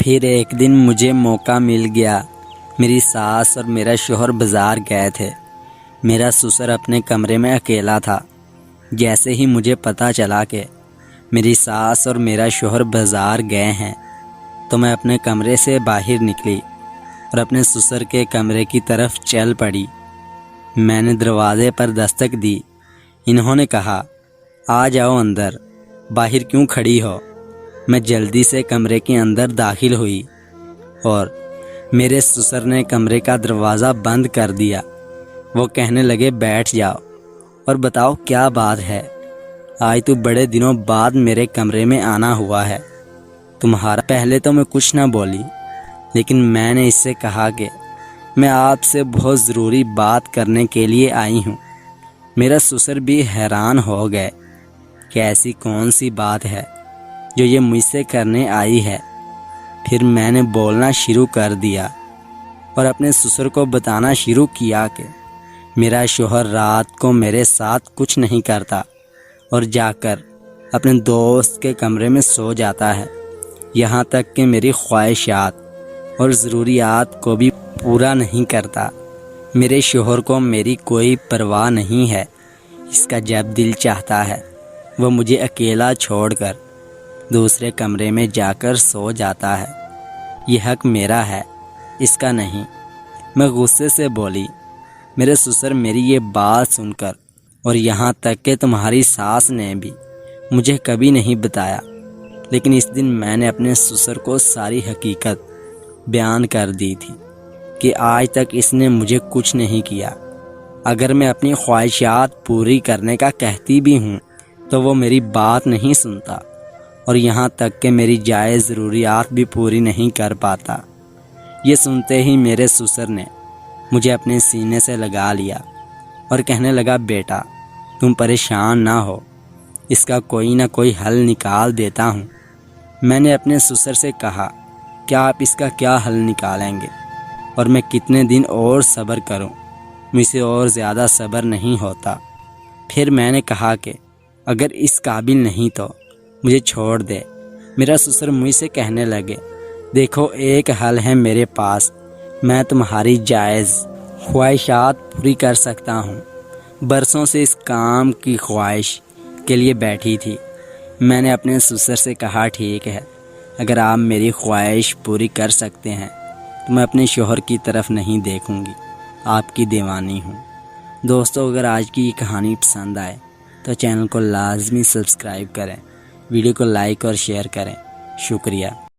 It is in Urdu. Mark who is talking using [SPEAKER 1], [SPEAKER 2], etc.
[SPEAKER 1] پھر ایک دن مجھے موقع مل گیا۔ میری ساس اور میرا شوہر بازار گئے تھے۔ میرا سسر اپنے کمرے میں اکیلا تھا۔ جیسے ہی مجھے پتہ چلا کہ میری ساس اور میرا شوہر بازار گئے ہیں تو میں اپنے کمرے سے باہر نکلی اور اپنے سسر کے کمرے کی طرف چل پڑی۔ میں نے دروازے پر دستک دی۔ انہوں نے کہا، آ جاؤ اندر، باہر کیوں کھڑی ہو؟ میں جلدی سے کمرے کے اندر داخل ہوئی اور میرے سسر نے کمرے کا دروازہ بند کر دیا۔ وہ کہنے لگے، بیٹھ جاؤ اور بتاؤ کیا بات ہے؟ آج تو بڑے دنوں بعد میرے کمرے میں آنا ہوا ہے تمہارا۔ پہلے تو میں کچھ نہ بولی، لیکن میں نے اس سے کہا کہ میں آپ سے بہت ضروری بات کرنے کے لیے آئی ہوں۔ میرا سسر بھی حیران ہو گئے کہ ایسی کون سی بات ہے جو یہ مجھ سے کرنے آئی ہے۔ پھر میں نے بولنا شروع کر دیا اور اپنے سسر کو بتانا شروع کیا کہ میرا شوہر رات کو میرے ساتھ کچھ نہیں کرتا اور جا کر اپنے دوست کے کمرے میں سو جاتا ہے، یہاں تک کہ میری خواہشات اور ضروریات کو بھی پورا نہیں کرتا۔ میرے شوہر کو میری کوئی پرواہ نہیں ہے۔ اس کا جب دل چاہتا ہے وہ مجھے اکیلا چھوڑ کر دوسرے کمرے میں جا کر سو جاتا ہے۔ یہ حق میرا ہے، اس کا نہیں۔ میں غصے سے بولی، میرے سسر میری یہ بات سن کر اور یہاں تک کہ تمہاری ساس نے بھی مجھے کبھی نہیں بتایا، لیکن اس دن میں نے اپنے سسر کو ساری حقیقت بیان کر دی تھی کہ آج تک اس نے مجھے کچھ نہیں کیا۔ اگر میں اپنی خواہشات پوری کرنے کا کہتی بھی ہوں تو وہ میری بات نہیں سنتا اور یہاں تک کہ میری جائز ضروریات بھی پوری نہیں کر پاتا۔ یہ سنتے ہی میرے سسر نے مجھے اپنے سینے سے لگا لیا اور کہنے لگا، بیٹا تم پریشان نہ ہو، اس کا کوئی نہ کوئی حل نکال دیتا ہوں۔ میں نے اپنے سسر سے کہا، کیا آپ اس کا کیا حل نکالیں گے اور میں کتنے دن اور صبر کروں؟ مجھ سے اور زیادہ صبر نہیں ہوتا۔ پھر میں نے کہا کہ اگر اس قابل نہیں تو مجھے چھوڑ دے۔ میرا سسر مجھ سے کہنے لگے، دیکھو ایک حل ہے میرے پاس، میں تمہاری جائز خواہشات پوری کر سکتا ہوں۔ برسوں سے اس کام کی خواہش کے لیے بیٹھی تھی۔ میں نے اپنے سسر سے کہا، ٹھیک ہے، اگر آپ میری خواہش پوری کر سکتے ہیں تو میں اپنے شوہر کی طرف نہیں دیکھوں گی، آپ کی دیوانی ہوں۔ دوستو، اگر آج کی یہ کہانی پسند آئے تو چینل کو لازمی سبسکرائب کریں، ویڈیو کو لائک اور شیئر کریں۔ شکریہ۔